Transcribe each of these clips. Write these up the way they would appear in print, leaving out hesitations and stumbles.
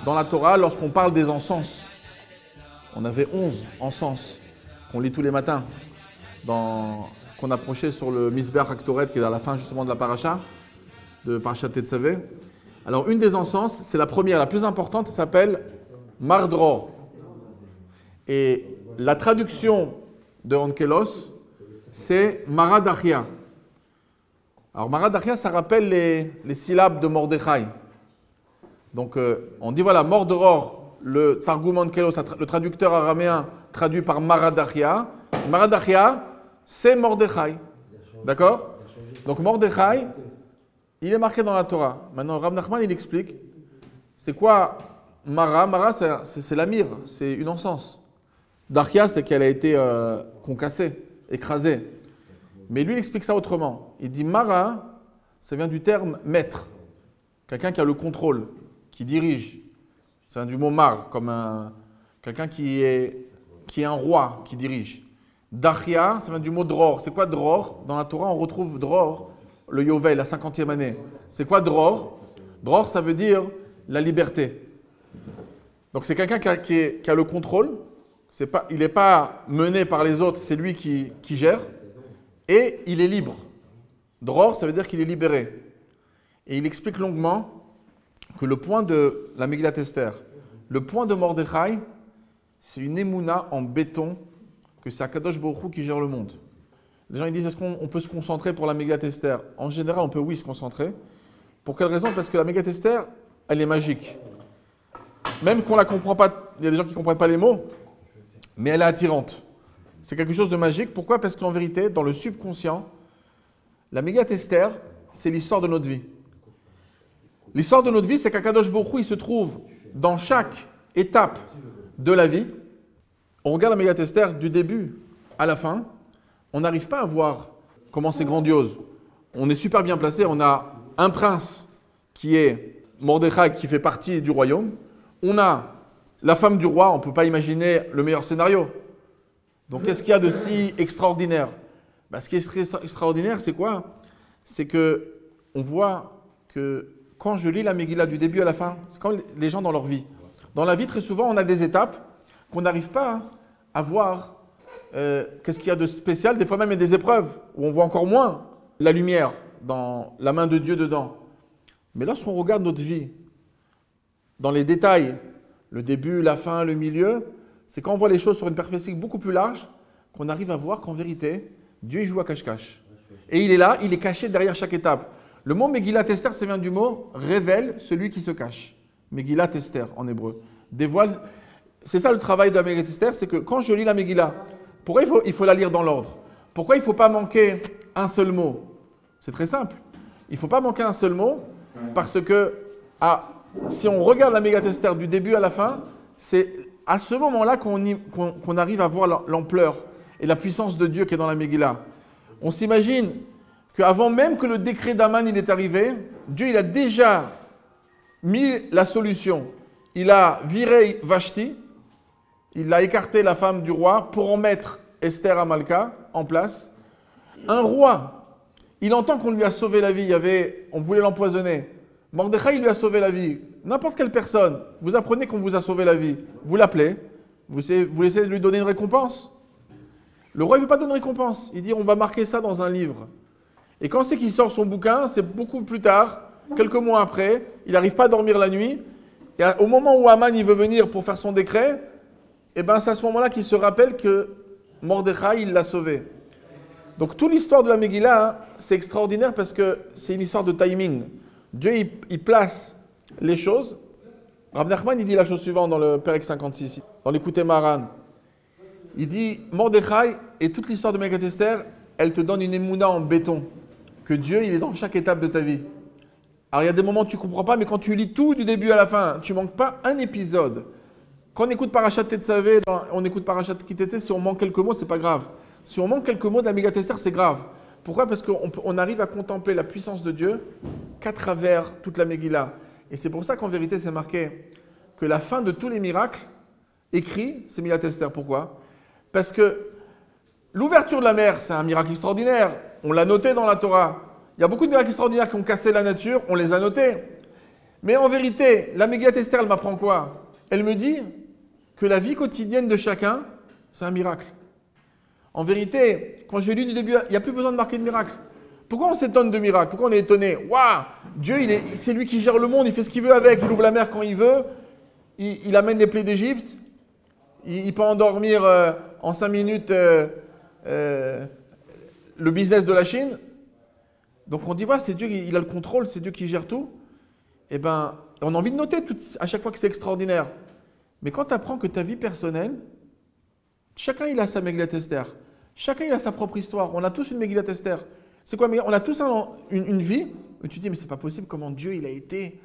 dans la Torah lorsqu'on parle des encens. On avait 11 encens qu'on lit tous les matins, qu'on approchait sur le Misbeach Haktoret qui est à la fin justement de la paracha, de Parashat Tetzavé. Alors une des encens, c'est la première, la plus importante, elle s'appelle Mardror. Et la traduction de Onkelos, c'est Maradachia. Alors Maradachia, ça rappelle les syllabes de Mordechai. Donc on dit voilà, Mordror, le Targum Onkelos, le traducteur araméen traduit par Maradachia. Maradachia, c'est Mordechai. D'accord? Donc Mordechai, il est marqué dans la Torah. Maintenant, Rav Nachman, il explique, c'est quoi Mara? Mara, c'est la myrrhe, c'est une encens. Dachia, c'est qu'elle a été concassée, écrasée. Mais lui, il explique ça autrement. Il dit Mara, ça vient du terme maître. Quelqu'un qui a le contrôle, qui dirige. Ça vient du mot mar, comme quelqu'un qui est un roi, qui dirige. Dachia, ça vient du mot dror. C'est quoi dror? Dans la Torah, on retrouve dror, le Yovel, la 50e année. C'est quoi dror? Dror, ça veut dire la liberté. Donc c'est quelqu'un qui a le contrôle. Il n'est pas mené par les autres, c'est lui qui gère. Et il est libre. Dror, ça veut dire qu'il est libéré. Et il explique longuement que le point de la Megillat Esther, le point de Mordechai, c'est une émouna en béton, que c'est Akadosh Baruch Hu qui gère le monde. Les gens ils disent, est-ce qu'on peut se concentrer pour la Megillat Esther? En général, on peut oui se concentrer. Pour quelle raison? Parce que la Megillat Esther, elle est magique. Même qu'on ne la comprend pas, il y a des gens qui ne comprennent pas les mots, mais elle est attirante. C'est quelque chose de magique. Pourquoi? Parce qu'en vérité, dans le subconscient, la Megillat Esther, c'est l'histoire de notre vie. L'histoire de notre vie, c'est qu'Akadosh Baruch Hu, il se trouve dans chaque étape de la vie. On regarde la Megillat Esther du début à la fin, on n'arrive pas à voir comment c'est grandiose. On est super bien placé, on a un prince qui est Mordechai, qui fait partie du royaume. On a la femme du roi, on ne peut pas imaginer le meilleur scénario. Donc qu'est-ce qu'il y a de si extraordinaire? Ce qui est extraordinaire, c'est quoi? C'est qu'on voit que quand je lis la Megillah du début à la fin, c'est comme les gens dans leur vie. Dans la vie, très souvent, on a des étapes qu'on n'arrive pas à voir qu'est-ce qu'il y a de spécial. Des fois même, il y a des épreuves où on voit encore moins la lumière dans la main de Dieu dedans. Mais lorsqu'on regarde notre vie, dans les détails, le début, la fin, le milieu, c'est quand on voit les choses sur une perspective beaucoup plus large qu'on arrive à voir qu'en vérité, Dieu il joue à cache-cache. Et il est là, il est caché derrière chaque étape. Le mot Megillat Esther, ça vient du mot « révèle celui qui se cache ». Megillat Esther en hébreu. Dévoile. C'est ça le travail de la Megillat Esther, c'est que quand je lis la Megillah, pourquoi il faut la lire dans l'ordre? Pourquoi il ne faut pas manquer un seul mot? C'est très simple. Il ne faut pas manquer un seul mot parce que si on regarde la Megillat Esther du début à la fin, c'est à ce moment-là qu'on arrive à voir l'ampleur et la puissance de Dieu qui est dans la Megillah. On s'imagine qu'avant même que le décret d'Aman il est arrivé, Dieu il a déjà mis la solution. Il a viré Vashti, il a écarté la femme du roi pour en mettre Esther Amalka en place. Un roi, il entend qu'on lui a sauvé la vie, on voulait l'empoisonner. Mordechai il lui a sauvé la vie. N'importe quelle personne, vous apprenez qu'on vous a sauvé la vie, vous l'appelez, vous essayez de lui donner une récompense. Le roi ne veut pas donner une récompense, il dit on va marquer ça dans un livre. Et quand c'est qu'il sort son bouquin, c'est beaucoup plus tard, quelques mois après, il n'arrive pas à dormir la nuit. Et au moment où Aman il veut venir pour faire son décret, c'est à ce moment-là qu'il se rappelle que Mordechai il l'a sauvé. Donc toute l'histoire de la Megillah, c'est extraordinaire parce que c'est une histoire de timing. Dieu il place les choses. Rav Nachman il dit la chose suivante dans le Perek 56, dans l'Écoutez Maran. Il dit Mordechai et toute l'histoire de Megillat Esther, elle te donne une émouna en béton. Que Dieu il est dans chaque étape de ta vie. Alors il y a des moments où tu ne comprends pas, mais quand tu lis tout du début à la fin, tu ne manques pas un épisode. Quand on écoute Parashat Tetzavé, on écoute Parashat Kitetse, si on manque quelques mots, ce n'est pas grave. Si on manque quelques mots de la Megillat Esther, c'est grave. Pourquoi? Parce qu'on arrive à contempler la puissance de Dieu qu'à travers toute la Megillah. Et c'est pour ça qu'en vérité, c'est marqué que la fin de tous les miracles écrits, c'est Megillat Esther. Pourquoi? Parce que l'ouverture de la mer, c'est un miracle extraordinaire. On l'a noté dans la Torah. Il y a beaucoup de miracles extraordinaires qui ont cassé la nature, on les a notés. Mais en vérité, la Megillat Esther, elle m'apprend quoi? Elle me dit que la vie quotidienne de chacun, c'est un miracle. En vérité, quand je lu du début, il n'y a plus besoin de marquer de miracle. Pourquoi on s'étonne de miracles? Pourquoi on est étonné? Waouh! Dieu, c'est lui qui gère le monde, il fait ce qu'il veut avec, il ouvre la mer quand il veut, il amène les plaies d'Égypte, il peut endormir en 5 minutes le business de la Chine. Donc on dit, voilà, c'est Dieu, il a le contrôle, c'est Dieu qui gère tout. Eh bien, on a envie de noter à chaque fois que c'est extraordinaire. Mais quand tu apprends que ta vie personnelle, chacun il a sa Megillat Esther. Chacun il a sa propre histoire. On a tous une Megillat Esther. C'est quoi? On a tous une vie où tu te dis, mais c'est pas possible comment Dieu il a été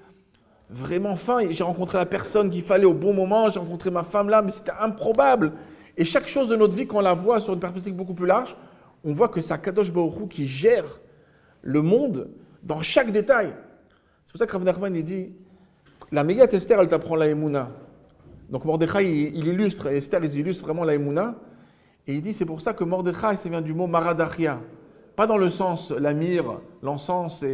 vraiment fin. J'ai rencontré la personne qu'il fallait au bon moment, j'ai rencontré ma femme là, mais c'était improbable. Et chaque chose de notre vie, quand on la voit sur une perspective beaucoup plus large, on voit que c'est Kadosh Baruch Hu qui gère le monde dans chaque détail. C'est pour ça que Rav Nachman il dit, la Megillat Esther, elle t'apprend la Emouna. Donc Mordechai, il illustre, et Esther, ils illustrent vraiment la Emouna. Et il dit, c'est pour ça que Mordechai, ça vient du mot Maradachia. Pas dans le sens, la myrrhe, l'encens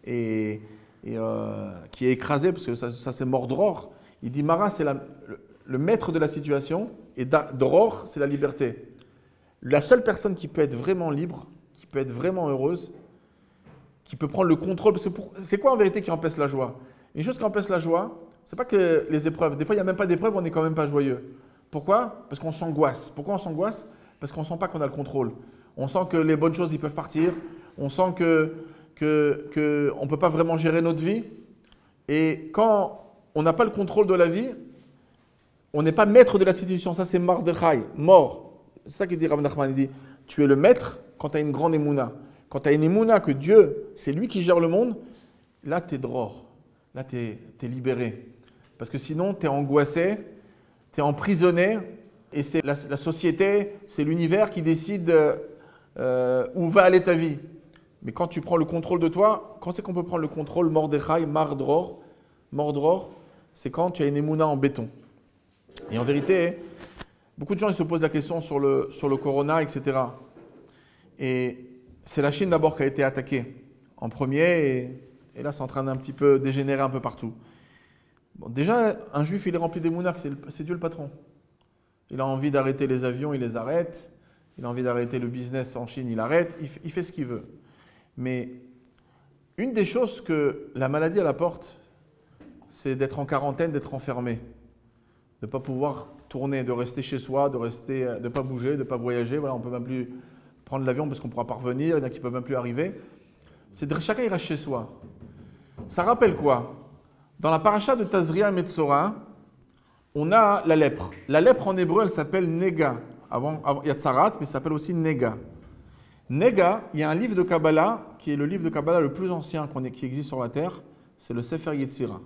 qui est écrasé, parce que ça c'est Mordror. Il dit, Mara, c'est le maître de la situation, et Dror, c'est la liberté. La seule personne qui peut être vraiment libre, qui peut être vraiment heureuse, qui peut prendre le contrôle, parce que c'est quoi en vérité qui empêche la joie? Une chose qui empêche la joie, c'est pas que les épreuves. Des fois, il n'y a même pas d'épreuves, on n'est quand même pas joyeux. Pourquoi? Parce qu'on s'angoisse. Pourquoi on s'angoisse? Parce qu'on ne sent pas qu'on a le contrôle. On sent que les bonnes choses, ils peuvent partir. On sent qu'on ne peut pas vraiment gérer notre vie. Et quand on n'a pas le contrôle de la vie, on n'est pas maître de la situation. Ça, c'est Mordechai, mort. C'est ça qu'il dit Rav Nachman. Il dit, tu es le maître quand tu as une grande émouna. Quand tu as une émouna que Dieu, c'est lui qui gère le monde, là, tu es drôle. Là, tu es libéré. Parce que sinon, tu es angoissé, tu es emprisonné, et c'est la société, c'est l'univers qui décide où va aller ta vie. Mais quand tu prends le contrôle de toi, quand c'est qu'on peut prendre le contrôle? Mordechai, Mardror, c'est quand tu as une émouna en béton. Et en vérité, beaucoup de gens ils se posent la question sur le corona, etc. Et c'est la Chine d'abord qui a été attaquée en premier, et là c'est en train d'un petit peu dégénérer un peu partout. Bon, déjà, un juif il est rempli d'émouna, c'est Dieu le patron. Il a envie d'arrêter les avions, il les arrête. Il a envie d'arrêter le business en Chine, il arrête. Il fait ce qu'il veut. Mais une des choses que la maladie elle apporte, c'est d'être en quarantaine, d'être enfermé. De ne pas pouvoir tourner, de rester chez soi, de ne pas bouger, de ne pas voyager. Voilà, on ne peut même plus prendre l'avion parce qu'on ne pourra pas revenir, il y en a qui ne peuvent même plus arriver. Chacun il reste chez soi. Ça rappelle quoi? Dans la paracha de Tazria et Metzora, on a la lèpre. La lèpre en hébreu, elle s'appelle Nega. Avant, il y a Tsarat, mais ça s'appelle aussi Nega. Nega, il y a un livre de Kabbalah, qui est le livre de Kabbalah le plus ancien qui existe sur la terre, c'est le Sefer Yetzira.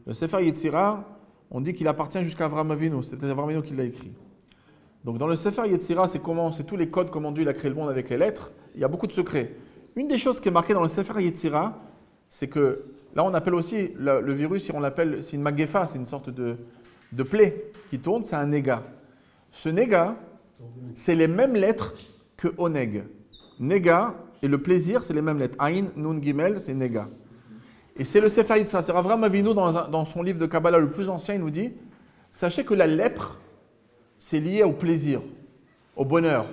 Le Sefer Yetzira, on dit qu'il appartient jusqu'à Avraham Avinu, c'était Avraham Avinu qui l'a écrit. Donc dans le Sefer Yetzira, c'est tous les codes, comment Dieu il a créé le monde avec les lettres, il y a beaucoup de secrets. Une des choses qui est marquée dans le Sefer Yetzira, c'est que, là on appelle aussi, le virus, on l'appelle, c'est une magefa, c'est une sorte de plaie qui tourne, c'est un Nega. Ce Nega, c'est les mêmes lettres que Oneg. Nega et le plaisir, c'est les mêmes lettres. Aïn, Nun, Gimel, c'est Nega. Et c'est le Sefer Yetzira. C'est Avraham Avinu dans son livre de Kabbalah le plus ancien, il nous dit, sachez que la lèpre, c'est lié au plaisir, au bonheur.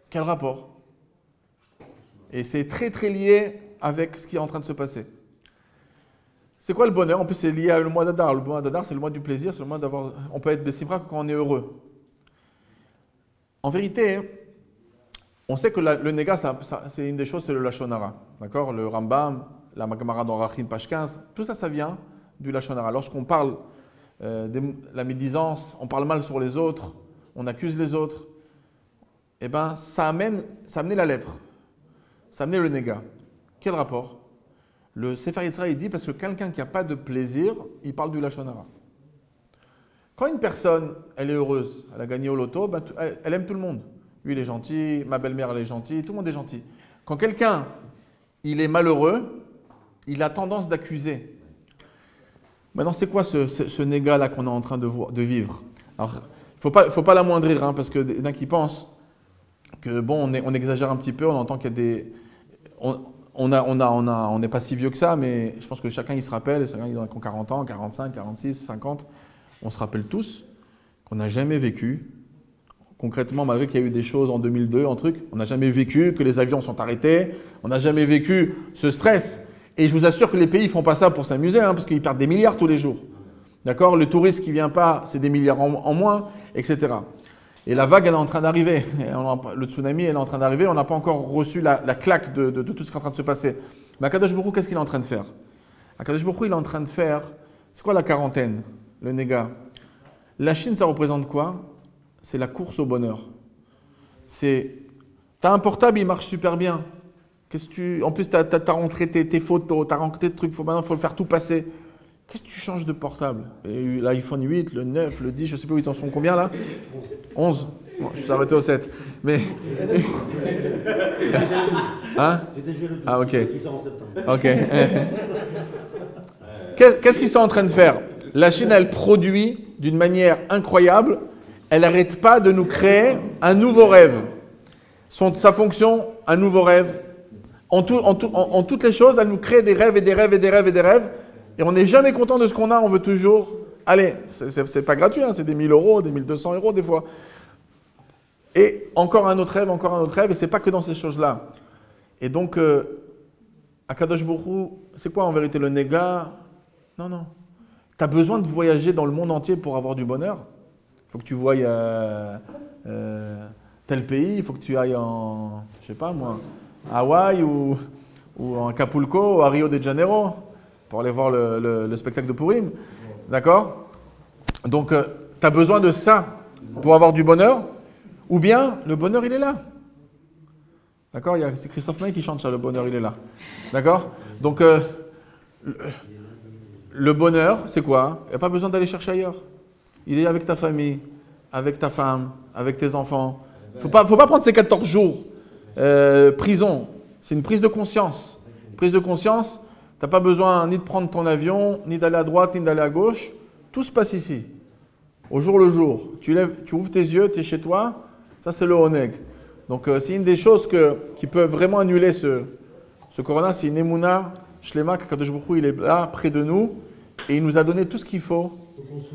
Quel rapport? Et c'est très très lié avec ce qui est en train de se passer. C'est quoi le bonheur? En plus, c'est lié au mois d'Adar. Le mois d'Adar, c'est le mois du plaisir, c'est le mois d'avoir. On peut être bessimra quand on est heureux. En vérité, on sait que le Nega, c'est une des choses, c'est le Lashon Hara. D'accord? Le Rambam, la Gemara dans Rachin, page 15, tout ça, ça vient du Lashon Hara. Lorsqu'on parle de la médisance, on parle mal sur les autres, on accuse les autres, eh bien, ça amenait la lèpre, ça amenait le Nega. Quel rapport? Le Sefer Yetzira, il dit parce que quelqu'un qui n'a pas de plaisir, il parle du Lashon Hara. Quand une personne, elle est heureuse, elle a gagné au loto, ben, elle aime tout le monde. Lui, il est gentil, ma belle-mère, elle est gentille, tout le monde est gentil. Quand quelqu'un, il est malheureux, il a tendance d'accuser. Maintenant, c'est quoi ce néga-là qu'on est en train de vivre? Alors, il ne faut pas l'amoindrir, hein, parce qu'il y en a qui pensent que, bon, on exagère un petit peu, on entend qu'il y a des... on n'est pas si vieux que ça, mais je pense que chacun il se rappelle, chacun il a 40 ans, 45, 46, 50, on se rappelle tous qu'on n'a jamais vécu, concrètement, malgré qu'il y a eu des choses en 2002, un truc, on n'a jamais vécu que les avions sont arrêtés, on n'a jamais vécu ce stress. Et je vous assure que les pays ne font pas ça pour s'amuser, hein, parce qu'ils perdent des milliards tous les jours. D'accord? Le touriste qui ne vient pas, c'est des milliards en moins, etc. Et la vague, elle est en train d'arriver. Le tsunami, elle est en train d'arriver. On n'a pas encore reçu la claque de tout ce qui est en train de se passer. Mais Akadosh Baruch Hu, qu'est-ce qu'il est en train de faire? Akadosh Baruch Hu, il est en train de faire… C'est quoi la quarantaine? Le néga. La Chine, ça représente quoi? C'est la course au bonheur. Tu as un portable, il marche super bien. En plus, tu as rentré tes photos, tu as rentré des trucs. Maintenant, il faut le faire tout passer. Qu'est-ce que tu changes de portable? L'iPhone 8, le 9, le 10, je ne sais pas où ils en sont combien là? 11. Bon, je suis arrêté au 7. Mais… Hein? Ah, ok. Ok. Qu'est-ce qu'ils sont en train de faire? La Chine, elle produit d'une manière incroyable. Elle n'arrête pas de nous créer un nouveau rêve. Sa fonction, un nouveau rêve. En toutes les choses, elle nous crée des rêves et des rêves et des rêves et des rêves. Et on n'est jamais content de ce qu'on a, on veut toujours… Allez, c'est pas gratuit, hein, c'est des 1000 euros, des 1200 euros des fois. Et encore un autre rêve, et c'est pas que dans ces choses-là. Et donc, Akadosh Baruch Hu, c'est quoi en vérité le néga? Non. Tu as besoin de voyager dans le monde entier pour avoir du bonheur. Il faut que tu voies tel pays, il faut que tu ailles en, je sais pas moi, Hawaï ou en Acapulco ou à Rio de Janeiro pour aller voir le spectacle de Purim. D'accord? Donc, tu as besoin de ça pour avoir du bonheur, ou bien le bonheur, il est là. D'accord? C'est Christophe May qui chante ça, le bonheur, il est là. D'accord? Donc, le bonheur, c'est quoi? Il n'y a pas besoin d'aller chercher ailleurs. Il est avec ta famille, avec ta femme, avec tes enfants. Il ne faut pas prendre ces 14 jours. Prison, c'est une prise de conscience. Prise de conscience, tu n'as pas besoin ni de prendre ton avion, ni d'aller à droite, ni d'aller à gauche. Tout se passe ici. Au jour le jour. Tu ouvres tes yeux, tu es chez toi. Ça, c'est le Oneg. Donc, c'est une des choses qui peuvent vraiment annuler ce corona. C'est une Emouna, Shlema, qu'Akadosh Baruch Hu, il est là, près de nous. Et il nous a donné tout ce qu'il faut.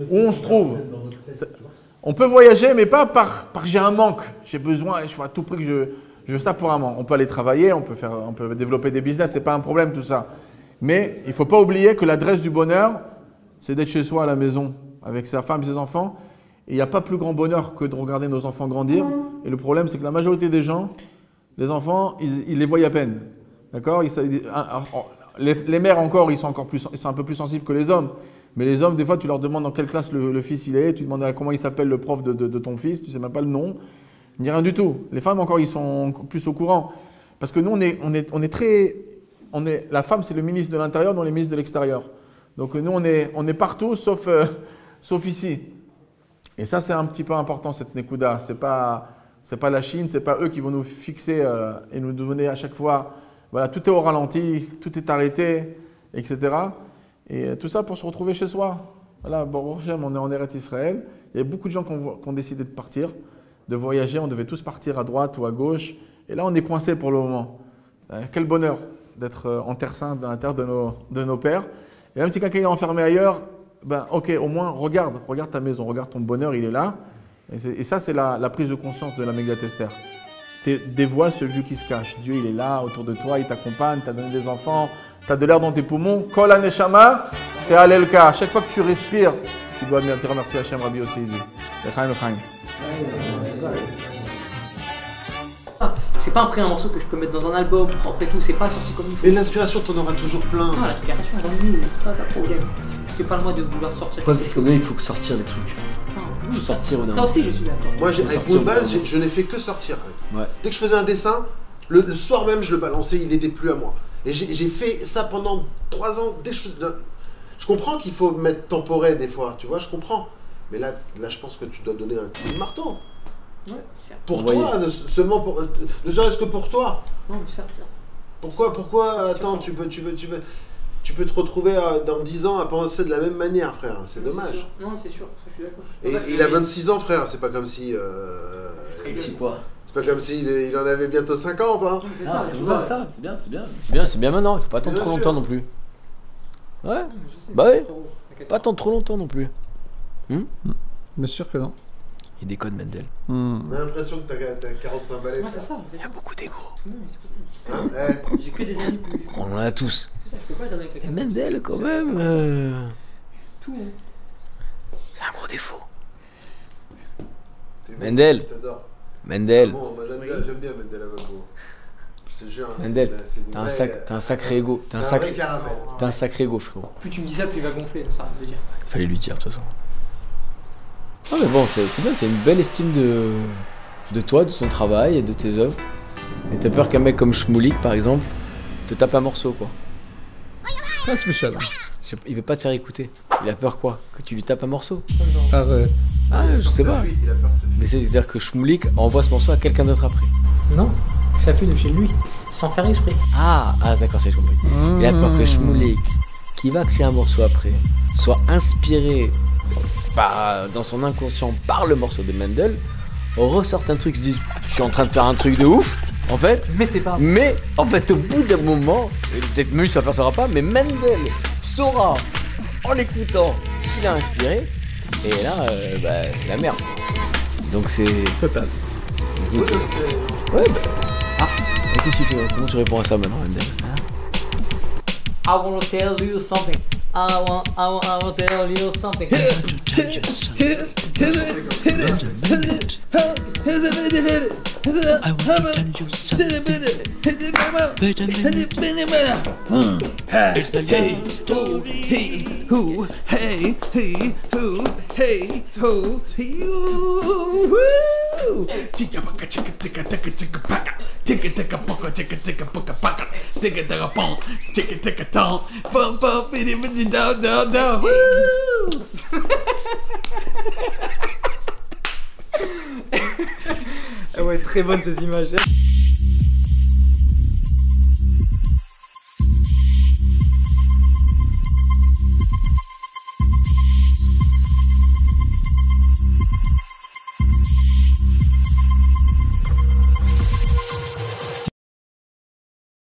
Où on se trouve. On peut voyager, mais pas par j'ai un manque. J'ai besoin, je vois à tout prix que je veux ça pour un manque. On peut aller travailler, on peut développer des business, c'est pas un problème tout ça. Mais il ne faut pas oublier que l'adresse du bonheur, c'est d'être chez soi à la maison, avec sa femme et ses enfants. Et il n'y a pas plus grand bonheur que de regarder nos enfants grandir. Et le problème, c'est que la majorité des gens, les enfants, ils les voient à peine. D'accord? Les mères encore, ils sont un peu plus sensibles que les hommes. Mais les hommes, des fois, tu leur demandes dans quelle classe le fils il est, tu demandes comment il s'appelle le prof de ton fils, tu ne sais même pas le nom, ni rien du tout. Les femmes encore, ils sont plus au courant. Parce que nous, la femme, c'est le ministre de l'Intérieur, nous, on est ministre de l'Extérieur. Donc nous, on est partout, sauf ici. Et ça, c'est un petit peu important, cette Nekuda. C'est pas la Chine, c'est pas eux qui vont nous fixer et nous donner à chaque fois, voilà, tout est au ralenti, tout est arrêté, etc. Et tout ça pour se retrouver chez soi. Voilà, bon, on est en Eretz Israël. Il y a beaucoup de gens qui ont décidé de partir, de voyager. On devait tous partir à droite ou à gauche. Et là, on est coincé pour le moment. Quel bonheur d'être en Terre Sainte, dans la terre de nos pères. Et même si quelqu'un est enfermé ailleurs, ben, ok, au moins, regarde ta maison, regarde ton bonheur, il est là. Et ça, c'est la prise de conscience de la Megillat Esther. Dévoile celui qui se cache. Dieu, il est là, autour de toi, il t'accompagne, t'a donné des enfants, t'as de l'air dans tes poumons. Kol HaNeshama, t'es Alelka. Chaque fois que tu respires, tu dois dire merci à Hachem, Rabbi aussi dit. L'chaim. C'est pas un morceau que je peux mettre dans un album propre et tout, c'est pas sorti comme il faut. Et l'inspiration, t'en auras toujours plein. Non, l'inspiration, elle est en nous, c'est pas un problème. C'est pas le moi de vouloir sortir. Le problème, c'est que il faut que sortir des trucs. Oui, sortir ça aussi, je suis d'accord. Moi, avec Moonbase, je n'ai fait que sortir. Ouais. Dès que je faisais un dessin, le soir même, je le balançais, il n'aidait plus à moi. Et j'ai fait ça pendant 3 ans. Dès que je comprends qu'il faut mettre temporé des fois, tu vois, je comprends. Mais là, je pense que tu dois donner un coup de marteau. Ouais, certes. Pour toi, seulement pour, ne serait-ce que pour toi. Non, certes. Pourquoi attends, tu peux te retrouver dans 10 ans à penser de la même manière, frère. C'est dommage. Non, c'est sûr, ça, je suis d'accord. Et il a 26 ans, frère. C'est pas comme si C'est quoi? C'est pas comme s'il en avait bientôt 50, hein. C'est Ah, ça, c'est tu pour vois. ça, c'est bien, c'est bien. C'est bien, c'est bien maintenant, il faut pas attendre Bien trop sûr. longtemps non plus. Ouais, Je sais, Bah ouais. frérot, t'inquiète pas attendre trop longtemps non plus. Bien sûr que non. Il déconne Mendel. On a l'impression que t'as 45 balais. Ouais, c'est ça. Il y a beaucoup d'ego. Tout le monde, c'est pour ça. Hein J'ai que des amis plus. On en a tous. C'est ça, je peux pas j'adore Et quelqu'un. Mendel quand même, Tout, hein. c'est un gros défaut. T'es bon, Mendel. T'adores. Mendel, Bon, moi j'aime bien Mendel Avabo. Je te jure. hein, Mendel, c'est une vraie- t'as un sacré ego. C'est un vrai caramel. T'as un sacré ego frérot. Plus tu me dis ça, plus il va gonfler, ça rien de dire. Fallait lui dire de toute façon. Ah mais bon, c'est bien, t'as une belle estime de toi, de ton travail et de tes œuvres. Et t'as peur qu'un mec comme Shmoulik par exemple te tape un morceau quoi. Pas spécial. Il veut pas te faire écouter. Il a peur quoi? Que tu lui tapes un morceau? Arrête. Ah je sais pas. Il a peur de se Mais c'est-à-dire que Shmoulik envoie ce morceau à quelqu'un d'autre après. Non, ça fait de chez lui, sans faire exprès. Ah d'accord, c'est compris. Il a peur que Shmoulik, qui va créer un morceau après, soit inspiré dans son inconscient par le morceau de Mendel, ressorte un truc, se dit je suis en train de faire un truc de ouf, en fait. Mais c'est pas. Mais en fait, au bout d'un moment, et peut-être même il s'apercevra pas, mais Mendel saura en l'écoutant qu'il a inspiré, et là, c'est la merde. Donc c'est Total. Ouais, et qu'est-ce que tu fais? Comment tu réponds à ça maintenant, Mendel? I wanna tell you something. I wanna tell you something. Ah ouais, très bonne ces images.